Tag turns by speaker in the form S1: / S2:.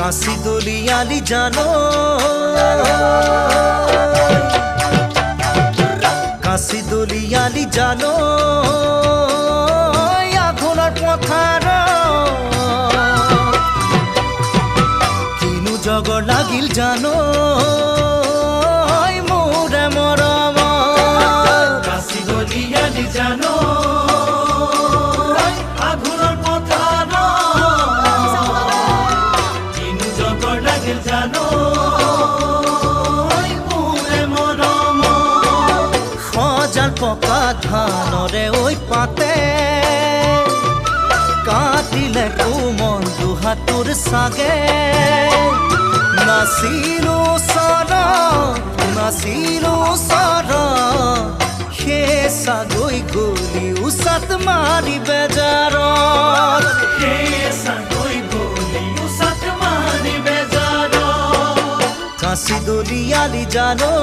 S1: কাশি দলিয়ালি জানো কাশি দলিয়ালি জানো আঘোণৰ পথাৰ কিনো জগৰ লাগিল জানো মোৰে মৰম কাশি দলিয়ালি জানো জানো সজাল পকা ধানৰে ঐ পাতে কাটিলে কোমল দুহাটোৰ চাগে নাচিলো চৰ সেই চাগৈ গলি উচাত মাৰি বেজাৰত কাশি দলিয়ালি জানো